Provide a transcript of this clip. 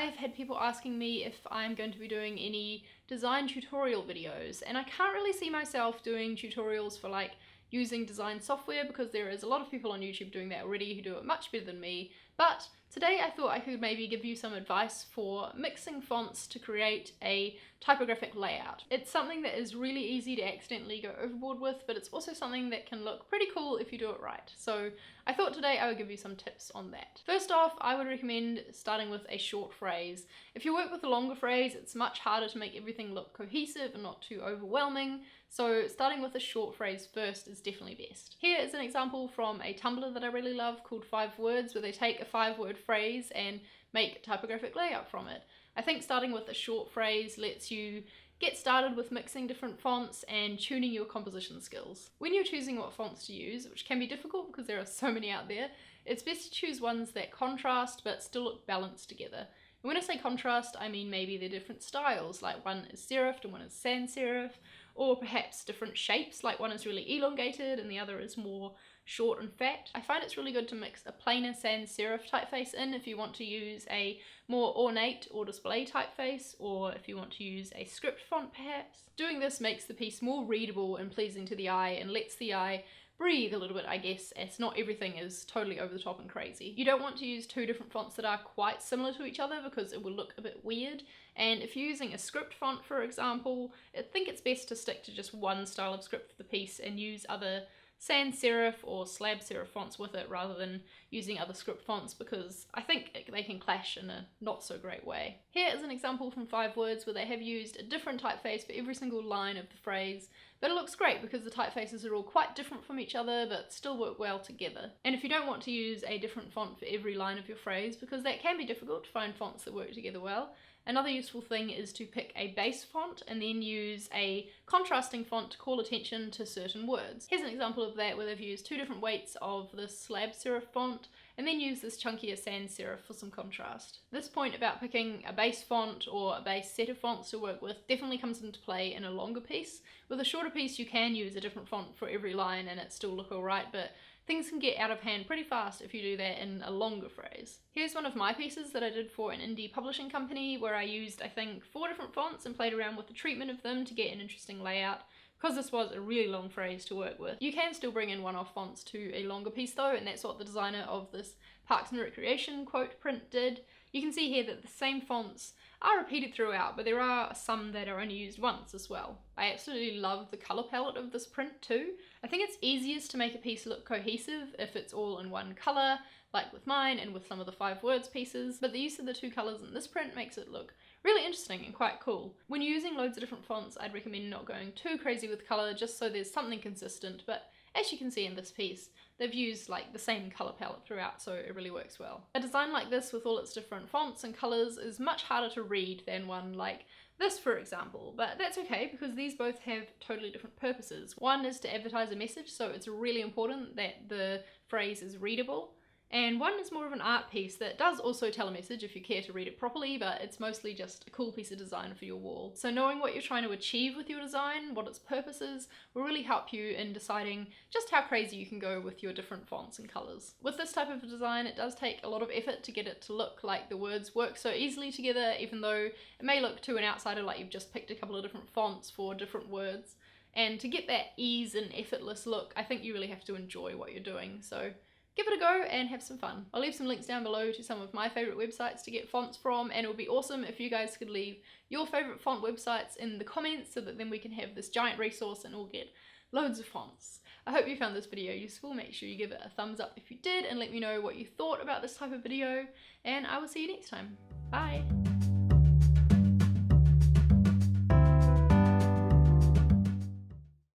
I've had people asking me if I'm going to be doing any design tutorial videos, and I can't really see myself doing tutorials for like using design software because there is a lot of people on YouTube doing that already who do it much better than me. But today I thought I could maybe give you some advice for mixing fonts to create a typographic layout. It's something that is really easy to accidentally go overboard with, but it's also something that can look pretty cool if you do it right. So I thought today I would give you some tips on that. First off, I would recommend starting with a short phrase. If you work with a longer phrase, it's much harder to make everything look cohesive and not too overwhelming. So starting with a short phrase first is definitely best. Here is an example from a Tumblr that I really love called 5 Words, where they take a 5-word phrase and make a typographic layout from it. I think starting with a short phrase lets you get started with mixing different fonts and tuning your composition skills. When you're choosing what fonts to use, which can be difficult because there are so many out there, it's best to choose ones that contrast but still look balanced together. And when I say contrast, I mean maybe they're different styles, like one is serifed and one is sans serif, or perhaps different shapes, like one is really elongated and the other is more short and fat. I find it's really good to mix a plainer sans serif typeface in if you want to use a more ornate or display typeface, or if you want to use a script font perhaps. Doing this makes the piece more readable and pleasing to the eye and lets the eye breathe a little bit, I guess, as not everything is totally over the top and crazy. You don't want to use 2 different fonts that are quite similar to each other because it will look a bit weird. And if you're using a script font, for example, I think it's best to stick to just one style of script for the piece and use other sans serif or slab serif fonts with it rather than using other script fonts, because I think they can clash in a not so great way. Here is an example from 5 Words where they have used a different typeface for every single line of the phrase, but it looks great because the typefaces are all quite different from each other but still work well together. And if you don't want to use a different font for every line of your phrase, because that can be difficult to find fonts that work together well, another useful thing is to pick a base font and then use a contrasting font to call attention to certain words. Here's an example of that where they've used 2 different weights of the slab serif font and then use this chunkier sans serif for some contrast. This point about picking a base font or a base set of fonts to work with definitely comes into play in a longer piece. With a shorter piece you can use a different font for every line and it still look alright, but things can get out of hand pretty fast if you do that in a longer phrase. Here's one of my pieces that I did for an indie publishing company where I used, I think, 4 different fonts and played around with the treatment of them to get an interesting layout. Because this was a really long phrase to work with. You can still bring in one-off fonts to a longer piece though, and that's what the designer of this Parks and Recreation quote print did. You can see here that the same fonts are repeated throughout, but there are some that are only used once as well. I absolutely love the colour palette of this print too. I think it's easiest to make a piece look cohesive if it's all in one colour, like with mine and with some of the 5 Words pieces, but the use of the 2 colours in this print makes it look really interesting and quite cool. When you're using loads of different fonts, I'd recommend not going too crazy with colour just so there's something consistent, but as you can see in this piece, they've used like the same colour palette throughout, so it really works well. A design like this with all its different fonts and colours is much harder to read than one like this, for example, but that's okay because these both have totally different purposes. One is to advertise a message, so it's really important that the phrase is readable. And one is more of an art piece that does also tell a message if you care to read it properly, but it's mostly just a cool piece of design for your wall. So knowing what you're trying to achieve with your design, what its purpose is, will really help you in deciding just how crazy you can go with your different fonts and colours. With this type of design, it does take a lot of effort to get it to look like the words work so easily together, even though it may look to an outsider like you've just picked a couple of different fonts for different words. And to get that ease and effortless look, I think you really have to enjoy what you're doing. So give it a go and have some fun. I'll leave some links down below to some of my favourite websites to get fonts from, and it would be awesome if you guys could leave your favourite font websites in the comments so that then we can have this giant resource and all get loads of fonts. I hope you found this video useful. Make sure you give it a thumbs up if you did and let me know what you thought about this type of video, and I will see you next time. Bye!